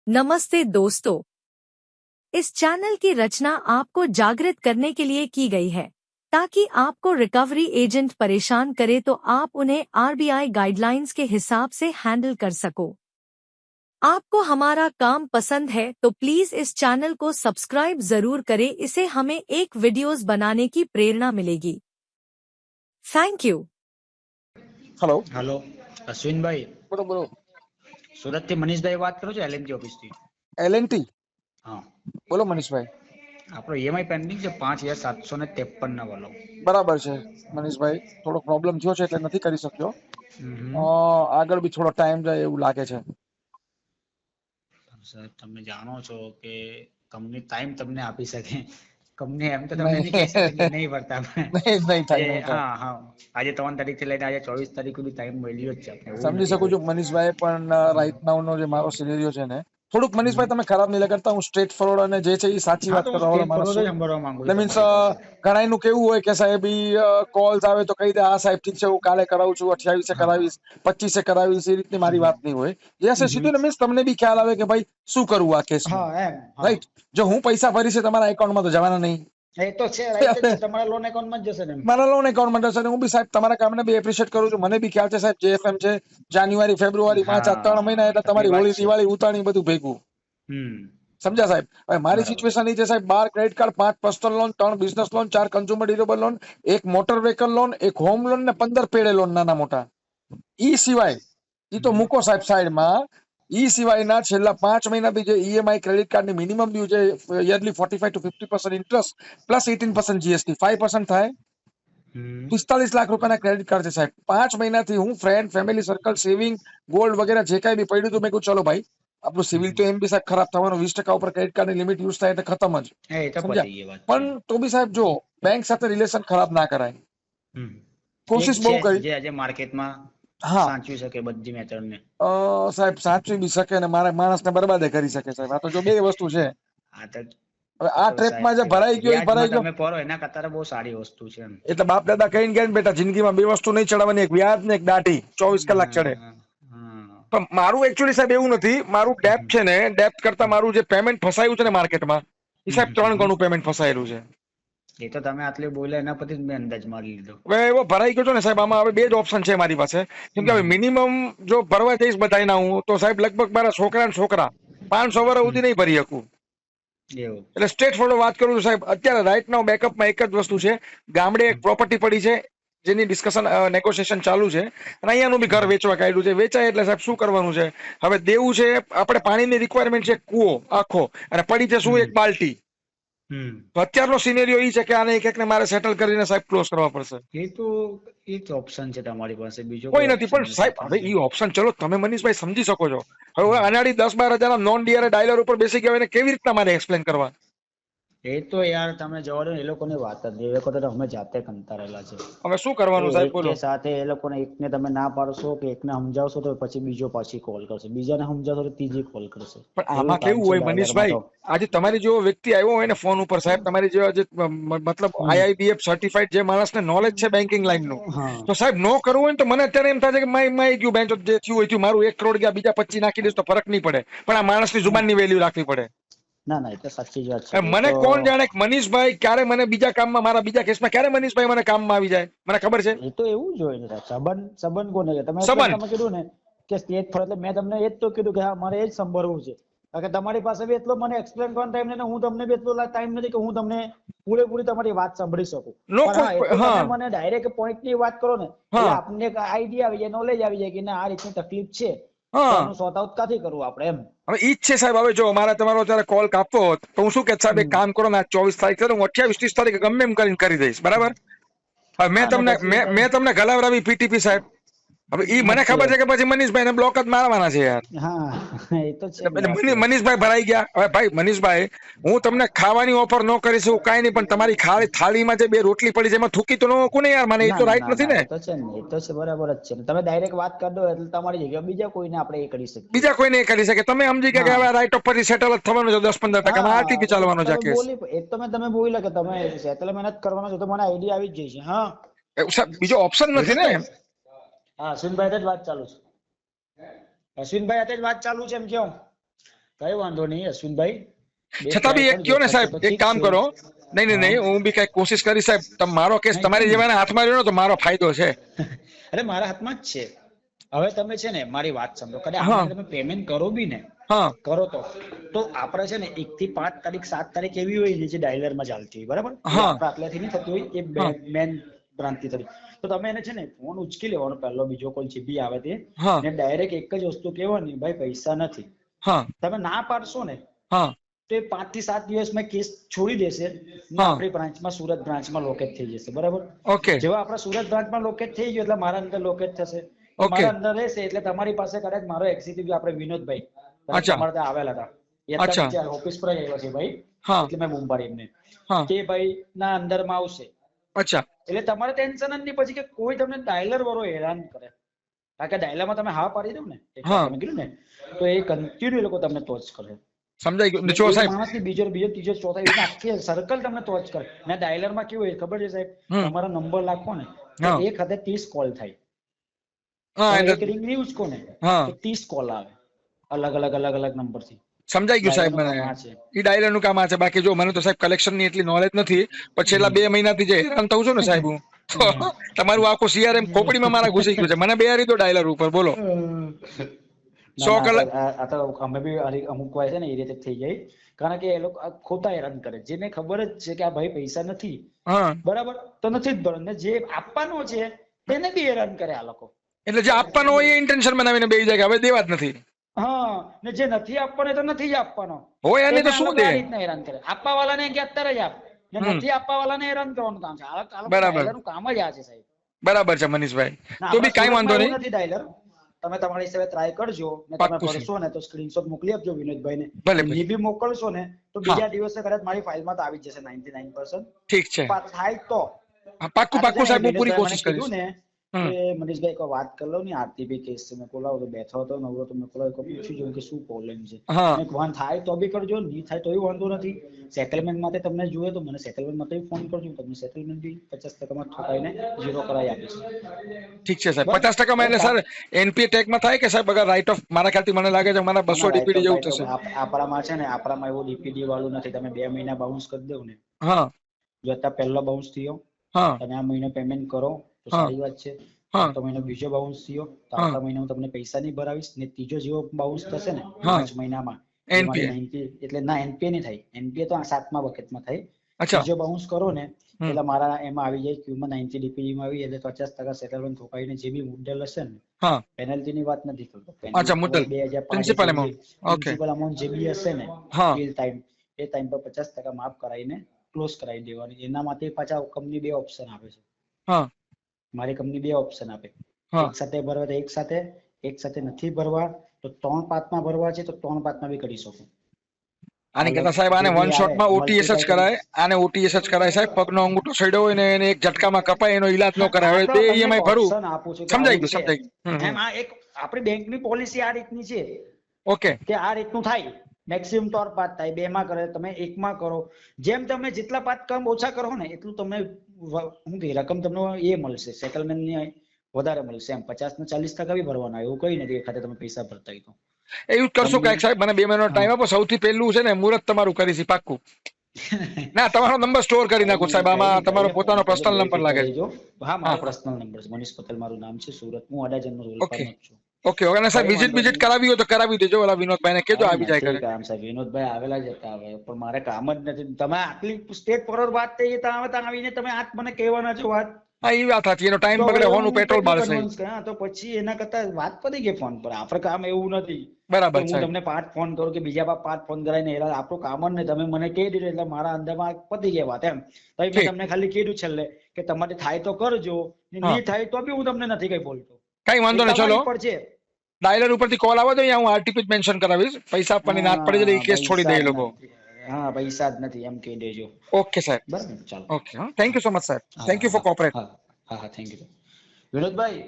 नमस्ते दोस्तों, इस चैनल की रचना आपको जागृत करने के लिए की गई है ताकि आपको रिकवरी एजेंट परेशान करे तो आप उन्हें आरबीआई गाइडलाइंस के हिसाब से हैंडल कर सको। आपको हमारा काम पसंद है तो प्लीज इस चैनल को सब्सक्राइब जरूर करें, इससे हमें एक वीडियोस बनाने की प्रेरणा मिलेगी। Thank you. हेलो हेलो અશ્વિનભાઈ, બોલો બોલો સુરત થી મનીષભાઈ વાત કરું છું એલએનટી ઓફિસ થી। એલએનટી હા, બોલો મનીષભાઈ આપણો ઈએમઆઈ પેન્ડિંગ છે 5753 ના વાલો। બરાબર છે મનીષભાઈ થોડો પ્રોબ્લેમ થયો છે એટલે નથી કરી શક્યો આગળ બી થોડો ટાઈમ જાય એવું લાગે છે સર, તમે જાણો છો કે કંપની ટાઈમ તમને આપી શકે, કંપની એમ તો તમને નહીં નહીં કહી શકે કે નહીં ભરતા। નહીં થાય નહીં થાય હા હા, આજે 3 તારીખ થી લઈને આજે 24 તારીખ સુધી ટાઈમ મળ્યો જ છે આપણે, એવું સમજી નથી શકું છું મનીષભાઈ પણ રાઈટ નાઉ નો જે મારો સિનેરિયો છે ને થોડુંક મનીષભાઈ તમે ખરાબ નહીં કરતા હું સ્ટ્રેટ ફોરવર્ડ અને જે છે એ સાચી હા, વાત તો હું કરવા વાળો સ્ટેટ માણસ ફોરવર્ડ છું જ સાંભળવા માંગુ એટલે છું મીન્સ તમારી પાસે। ઘણાનું કેવું હોય કે સાહેબ કોલ્સ આવે તો કહી દે આ સાહેબ ઠીક છે હું કાલે કરાવું છું 28 હા કરાવીશ 25 કરાવીશ એ રીતની મારી વાત નહીં હોય જે હશે સીધું ને મીન્સ તમને બી ખ્યાલ આવે કે ભાઈ શું કરવું આ કેસમાં હા એમ, હા રાઈટ જો હું પૈસા ભરીશ એ તમારા એકાઉન્ટમાં તો જવાના નહીં એ તો છે, રાઈટ જ છે, તમારા લોન એકાઉન્ટમાં જ જશે ને એમ। મારા લોન એકાઉન્ટમાં જશે હું બી સાહેબ તમારા કામને બી એપ્રિશિએટ કરું છું મને બી ખ્યાલ છે સાહેબ JFM છે જાન્યુઆરી ફેબ્રુઆરી માર્ચ આ 3 મહિના એટલે સાચી તમારી વાત હોળી છે। દિવાળી ઉતાણી બધું ભેગું હમ સમજ્યા સાહેબ હવે મારી બરાબર। સિચ્યુએશન એ છે સાહેબ 12 credit card 5 personal loan 3 business loan 4 consumer durable loan 1 motor vehicle loan 1 home loan ને 15 પેડે લોન નાના મોટા ઈ સિવાય ઈ તો મૂકો સાહેબ સાઈડમાં ઈ સિવાયના છેલ્લા 5 મહિના બી જે ઈએમઆઈ ક્રેડિટ કાર્ડની મિનિમમ ડ્યુ છે yearly 45 to 50% interest plus 18% GST 5% થાય હમ 45 લાખ રૂપિયાના ક્રેડિટ કાર્ડ છે સાહેબ 5 મહિનાથી હું friend family circle saving gold વગેરે જે કાંઈ બી પડ્યું હતું મેં કહ્યું ચલો ભાઈ આપણું સિવિલ તો એમ બી સાહેબ ખરાબ થવાનું 20% ઉપર ક્રેડિટ કાર્ડની લિમિટ યુઝ થાય એટલે ખતમ જ એ તો સમજ્યા પતી ગઈ વાત છે। પણ તો બી સાહેબ જો બેંક સાથે રિલેશન ખરાબ ના કરાય હમ એક કોશિશ બહુ છે કરી જે આજે માર્કેટમાં હા સાચવી શકે બધી મેથડને। સાહેબ સાચવી બી શકે અને મારા માણસને બરબાદે કરી શકે સાહેબ આ તો જો બે વસ્તુ છે આ તો હવે આ તો ટ્રેપમાં જે સાહેબ ભરાઈ ગયો એ વ્યાજમાં ભરાઈ ગયો તમે પડો એના કરતા બહુ સારી વસ્તુ છે એમ। એટલે બાપ દાદા કહીને ગયા ને બેટા જિંદગીમાં બે વસ્તુ નહીં ચડાવવાની એક વ્યાજ ને એક દાઢી 24 કલાક ચડે હા હા પણ મારું એકચ્યુઅલી સાહેબ એવું નથી મારું ડેપ્ટ છે ને ડેપ્ટ કરતા મારું જે પેમેન્ટ ફસાયું છે ને માર્કેટમાં એ સાહેબ 3 ગણું પેમેન્ટ ફસાયેલું છે એ તો તમે આટલી બોલ્યા એના પરથી જ મેં અંદાજ મારી લીધો। હવે એવો ભરાઈ ગયો છો ને સાહેબ આમાં હવે બે જ ઓપ્શન છે મારી પાસે કેમ કે હવે મિનિમમ જો ભરવા જઈશ બધાયના હું તો સાહેબ લગભગ મારા છોકરા ને છોકરા 500 વર્ષ સુધી નહીં ભરી શકું એવું એટલે સ્ટ્રેટ ફોરવર્ડ વાત કરું છું સાહેબ અત્યારે રાઈટ નાઉ બેકઅપમાં એક જ વસ્તુ છે ગામડે એક પ્રોપર્ટી પડી છે જેની ડિસ્કશન નેગોશિએશન ચાલુ છે અને અહીંયાનું બી ઘર વેચવા કાઢ્યું છે વેચાય એટલે સાહેબ શું કરવાનું છે હવે દેવું છે આપણે પાણીની રિક્વાયરમેન્ટ છે કૂવો આખો અને પડી છે શું એક બાલ્ટી તો અત્યારનો સિનેરિયો એ છે કે આને એક એકને મારે સેટલ કરીને સાહેબ ક્લોઝ કરવા પડશે એ તો એક ઓપ્શન છે તમારી પાસે, બીજો કોઈ કોઈ નથી ઓપ્શન પણ સાહેબ હવે નથી। એ ઓપ્શન ચલો તમે મનીષભાઈ સમજી શકો છો હવે અનાડી 10-12 હજારના નોન ડીઆર ડાયલર ઉપર બેસી ગયા હોય એને કેવી રીતના મારે એક્સપ્લેન કરવા એ તો યાર તમે જવા દો ને, એ લોકોની વાત જ નહીં, એ લોકો તો અમે જાતે કંટાળેલા છે। હવે શું કરવાનું સાહેબ એક બોલો કે સાથે એ લોકોને એકને તમે ના પાડશો કે એકને સમજાવશો તો પછી બીજો પાછી કોલ કરશે, બીજાને સમજાવશો તો ત્રીજી કોલ કરશે। પણ એવું આમાં કામ કેવું છે હોય ડાયલરમાં મનીષભાઈ તો। આજે તમારી જેવો વ્યક્તિ આવ્યો હોય ને ફોન ઉપર સાહેબ તમારી જેવા જે મતલબ આઈઆઈબીએફ સર્ટિફાઈડ જે માણસને નોલેજ છે બેન્કિંગ લાઈનનું હા તો સાહેબ નો કરવું હોય ને તો મને અત્યારે એમ થાય છે કે માય ગયું બેંક જે થયું હોય થયું મારું 1 કરોડ ગયા બીજા 25 નાખી દઈશ તો ફરક નહીં પડે પણ આ માણસની જુબાનની વેલ્યુ રાખવી પડે ના ના, એ તો સાચી જ વાત છે। એ મને તો કોણ જાણે કે મનીષભાઈ ક્યારે મને બીજા કામમાં મારા બીજા કેસમાં ક્યારે મનીષભાઈ મને કામમાં આવી જાય મને ખબર છે એ તો એવું જ હોય ને સાહેબ, સંબંધ કોને કે તમે એટલે સંબંધ તમે કીધું ને કે સ્ટેજ પર, એટલે મેં તમને એ જ તો કીધું કે હા મારે એ જ સંભળવું છે, કારણ કે તમારી પાસે બી એટલો મને એક્સપ્લેન કરવાનો ટાઈમ નથી, હું તમને બી એટલો ટાઈમ નથી કે હું તમને પૂરેપૂરી તમારી વાત સાંભળી શકું, નો પણ હા એટલું તમે હા મને ડાયરેક્ટ પોઈન્ટ ની વાત કરો ને એટલે હા આપણને એક આઈડિયા આવી જાય, નોલેજ આવી જાય કે ના આ રીતની તકલીફ છે તો હા આનું સોર્ટ આઉટ ક્યાંથી કરવું આપણે એમ। હવે ઈ જ છે સાહેબ હવે જો મારે તમારો અત્યારે કોલ કાપવો હોત તો હું શું કે સાહેબ એક કામ કરો ને 24 તારીખ છે હું 28-30 તારીખે ગમે એમ કરીને કરી દઈશ બરાબર હવે હા ને પછી મેં તમને ગલાવરાવી પીટીપી સાહેબ હવે ઈ મને નથી ખબર છે કે પછી મનીષભાઈ ને બ્લોક જ મારવાના છે યાર હા એ તો છે ને એટલે સાચી વાત મનીષભાઈ ભરાઈ ગયા હવે ભાઈ મનીષભાઈ હું તમને ખાવાની ઓફર ન કરી શકું કાંઈ નહીં પણ તમારી થાળીમાં જે 2 રોટલી પડી છે એમાં થૂકી તો ન મૂકું ને યાર મને એ ના તો ના રાઈટ ના નથી ના, ને એ તો છે ને, એ તો છે, બરાબર જ છે ને, તમે ડાયરેક્ટ વાત કરી દો એટલે તમારી જગ્યાએ બીજા કોઈને આપણે એ કરી શકીએ। બીજા કોઈ નહીં કરી શકે તમે સમજી ગયા કે હા હવે રાઈટ ઓફ પરથી સેટલ જ થવાનું છે 10-15% માં આરટીપી હા, ચાલવાનો છે આ તમે કેસ બોલી એ તો તમે બોલ્યા કે તમે સેટલમેન્ટ જ કરવાનો છે તો મને આઈડિયા આવી જ જાય છે। હા એવું સાહેબ બીજો ઓપ્શન નથી ને હા, અશ્વિનભાઈ જ વાત ચાલુ છે, અશ્વિનભાઈ હાથે જ વાત ચાલુ છે એમ કેવું। કઈ વાંધો નહીં અશ્વિનભાઈ, બે છતાં બી try એક કરજો, કયો ને થશે સાહેબ, તો એક ઠીક કામ છે. કરો. નહીં, હું બી કઈક કોશિશ કરી સાહેબ. મારો કેસ તમારી જેવાના હાથમાં રહ્યો ને તો મારો ફાયદો છે. અરે મારા હાથમાં જ છે. હવે તમે છે ને મારી વાત સમજો, કદાચ હા. આમાં તમે પેમેન્ટ કરો બી ને, હા કરો તો આપણે છે ને 1 થી 5 તારીખ 7 તારીખ એવી હોય ને જે ડાયલર માં ચાલતી હોય, બરાબર? હા. આપણે આટલાથી નહીં થતી હોય, એ હા. મેન ભ્રાંતિ થતી. તો તમે એને છે ને ફોન ઉચકી લેવાનો, પહેલો બીજો કોલ જે બી આવે તે, હા ને ડાયરેક્ટ એક જ વસ્તુ કહેવાની, ભાઈ પૈસા નથી. હા તમે ના પાડશો ને હા તો એ 5 થી 7 દિવસમાં કેસ છોડી દેશે ને હા. આપણી બ્રાન્ચમાં, સુરત બ્રાન્ચમાં લોકેટ થઈ જશે, બરાબર? ઓકે જેવા આપણા સુરત બ્રાન્ચમાં લોકેટ થઈ ગયું એટલે મારા અંદર લોકેટ થશે. ઓકે. મારા અંદર રહેશે એટલે તમારી પાસે કદાચ મારો એક્ઝિક્યુટિવ આપણે વિનોદભાઈ કદાચ અચ્છા. તમારા ત્યાં આવેલા હતા, એ અચ્છા. અત્યારે ઓફિસ પર જ આવ્યા છે ભાઈ, હા એટલે મેં મુંબઈ એમને, હા. તે ભાઈ ના અંદરમાં આવશે. અચ્છા. એટલે તમારે ટેન્શન જ નહીં પછી કે કોઈ તમને ડાયલર વાળો હેરાન કરે. કારણ કે ડાયલરમાં તમે હા પાડી દો ને, એક વાર હા. તમે કીધું ને, તો એ કન્ટિન્યુ એ લોકો તમને ટોચ કરે. સમજાઈ ગયું. જો એક સાહેબ, માણસથી બીજો, ત્રીજો, ચોથો, એવી રીતે આખી સર્કલ તમને ટોચ કરે. ને ડાયલરમાં કેવું હોય ખબર છે સાહેબ? હમ. તમારો નંબર નાખો ને તો હા. એક હાથે 30 કોલ થાય. હા તમે એક એટલે રિંગ નહીં ઉચકો ને હા. તો 30 કોલ આવે, અલગ નંબર થી. સમજાઈ ગયું સાહેબ ડાયલરનું મને. કામ આ છે. ઈ ડાયલર નું કામ આ છે. બાકી જો મને તો સાહેબ કલેક્શન ની એટલી નોલેજ નથી, પણ છેલ્લા 2 મહિનાથી જે હેરાન થઉં છું ને સાહેબ હું, તો તમારું આખું CRM ખોપડીમાં મારા ઘૂસી ગયું છે. મને બેહારી દો ડાયલર ઉપર, બોલો. ના, 100 ના, કલાક. આ તો અમે બી અમુક વાર છે ને એ રીતે થઈ જાય. કારણ કે એ લોકો આ ખોટા હેરાન કરે, જેને ખબર જ છે કે આ ભાઈ પૈસા નથી, હા બરાબર, તો નથી જ ભરવાનું. ને જે આપવાનો છે તેને બી હેરાન કરે આ લોકો. એટલે જે આપવાનું હોય એ ઇન્ટેન્શન બનાવીને બેસી જાય કે હવે દેવા જ નથી. હા, ને જે નથી આપવાનો એ તો નથી જ આપવાનો. હોય એને એને તો આ શું લોકો દે. આ રીતના હેરાન કરે. આપવા વાળાને કે અત્યારે જ આપ, ને હમ. નથી આપવા વાળાને હેરાન કરવાનું કામ છે. આ લોકો બરાબર. ડાયલરનું કામ જ આ છે સાહેબ. બરાબર છે મનીષભાઈ. ના, તો આપણા બી કાંઈ વાંધો સુરતમાં નહીં. એવું નથી ડાયલર. તમે તમારી હિસાબે ટ્રાય કરજો, ને તમે પાક્કું છે. ભરશો ને તો સ્ક્રીનશોટ મોકલી આપજો વિનોદભાઈને. ભલે એ ભલે. બી મોકલશો ને તો હા બીજા દિવસે કદાચ મારી ફાઇલમાં તો આવી જ જશે 99%. ઠીક છે. થાય તો હા, પાક્કું આ તો છે પાક્કું ને સાહેબ, હું પૂરી વિનોદભાઈ મને કોશિશ કરીશ. કીધું ને હમ. કે મનીષભાઈ કોઈ વાત કરી લો ને, આરતી બી કેસ છે, મેં બોલાવો તો બેઠો હતો નવરો, તો મેં બોલાવો પૂછી જોઉં કે શું પ્રોબ્લેમ છે. હા મેં વાન થાય તો બી કરજો, નહીં થાય તોય વાંધો નથી. સેટલમેન્ટ માટે તમને જોઈએ તો મને સેટલમેન્ટ માટે ફોન કરજો, તમને સેટલમેન્ટ બી 50% માં ઠોકાઈને 0 કરાવી આપીશ. ઠીક છે સાહેબ. બરાબર? 50% માં એટલે સર NPA ટેગમાં થાય કે સાહેબ અગર રાઇટ ઓફ, મારા ખ્યાલથી મને લાગે છે મારા 200 DPD જેવું થશે. આપણામાં છે ને, આપણામાં એવું ડીપીડી વાળું નથી. તમે 2 મહિના બાઉન્સ કરી દો ને, હા જો અત્યારે પહેલો બાઉન્સ થયો, હા તમે આ મહિનો પેમેન્ટ કરો તો હા સારી વાત છે. હા આવતા મહિનો બીજો બાઉન્સ થયો તો હા આવતા મહિને હું તમને પૈસા નહીં ભરાવીશ, ને ત્રીજો જેવો બાઉન્સ થશે ને હા. 5 મહિનામાં, NPA. એમાંથી 90, એટલે ના NPA નહીં થાય, NPA તો આ 7મા વખતમાં થાય. અચ્છા. ત્રીજો બાઉન્સ કરો ને હમ. એટલે મારા એમાં આવી જાય, ક્યુમાં 90 DPD માં આવી, એટલે 50% સેટલમેન્ટ ઠોકાઈને જે બી મુદ્દલ હશે ને, હા પેનલ્ટી ની વાત નથી કરતો, અચ્છા મુદ્દલ 2005 principal amount. Okay. Principal amount જે બી હશે ને હા એ ટાઈમ પર 50% માફ કરાવીને ક્લોઝ કરાવી દેવાની. એના માટે પાછા કંપની 2 ઓપ્શન આપે છે. હા મારી કંપની 2 ઓપ્શન આપે, હા એક સાથે ભરવા તો એક સાથે નથી ભરવા તો 3 પાર્ટમાં ભરવા છે તો 3 પાર્ટમાં બી કરી શકો. આની કરતા સાહેબ આને જે વન બી આવે શોટમાં OTS જ કરાય. આને OTS જ કરાય સાહેબ. પગનો અંગૂઠો સડ્યો હોય ને એને એક ઝટકામાં કપાય, એનો ઈલાજ ન કરાય. હવે આ તો 2 તમને EMI ભરું. ઓપ્શન આપું છું કે સમજાઈ આવું ગયું, છે. સમજાઈ ગયું. એમ આ એક આપણી બેંકની પોલિસી આ રીતની છે ઓકે. કે આ રીતનું થાય. મેક્સિમમ 3 પાર્ટ થાય, 2 માં કરે, તમે 1 માં કરો. જેમ તમે જેટલા પાર્ટ કામ ઓછા કરો ને એટલું તમને શું કે રકમ તમને એ મળશે, સેટલમેન્ટ ની વધારે મળશે. એમ 50 ને 40% બી ભરવાના, એવું કઈ નથી કે ખાતે તમે પૈસા ભરતા હોય તો. એવું જ કરશું કાંઈક સાહેબ. મને 2 મહિનાનો ટાઈમ આપો. સૌથી પહેલું છે ને મુહૂર્ત તમારું કરીશ પાક્કું. ના, તમારો નંબર સ્ટોર કરી નાખો સાહેબ. આમાં તમારો પોતાનો પર્સનલ નંબર લાગે છે. હા, મારો પર્સનલ નંબર છે. મનીષ પટેલ મારું નામ છે. સુરત હું અડાજણનો રોલ ઓકે પર છું. Okay okay. અને સાહેબ વિઝિટ કરાવી હોય તો કરાવી દેજો. ઓલા વિનોદભાઈને કહેજો આવી જાય કરે. કામ સાહેબ, વિનોદભાઈ આવેલા જ હતા હવે, પણ મારે કામ જ નથી. તમે આટલી સ્ટેટ ફોરવર્ડ વાત થઈ તમે આવીને તમે આજ મને કહેવાના છો વાત. હા એ વાત સાચી. એનો ટાઈમ બગડે, હોનું પેટ્રોલ બાળશે. તો પછી એના કરતા વાત પતી ગઈ ફોન પર. આપણે કામ એવું નથી બરાબર હું સાહેબ. તમને 5 ફોન કરું કે બીજા 5 ફોન કરાવીને હેરાન. આપણું કામ જ નહીં. તમે મને કહી દીધું એટલે મારા અંદરમાં પતી ગઈ વાત. એમ તો મેં તમને ખાલી કીધું છેલ્લે કે તમારે થાય તો કરજો, નહીં થાય તો બી હું તમને નથી કઈ બોલતો. કઈ વાંધો નહીં. ચલો પર છે ડાયલર ઉપરથી કોલ આવે તો હું RTP મેન્શન કરાવીશ. પૈસા આપવાની નાત પડે એટલે એ કેસ છોડી દે એ લોકો. હા, પૈસા જ નથી એમ કહી દેજો. ઓકે સાહેબ. બરાબર, ચાલો. Okay. Thank you so much સાહેબ. Thank you for cooperate. હા, થેન્ક યુ વિનોદભાઈ.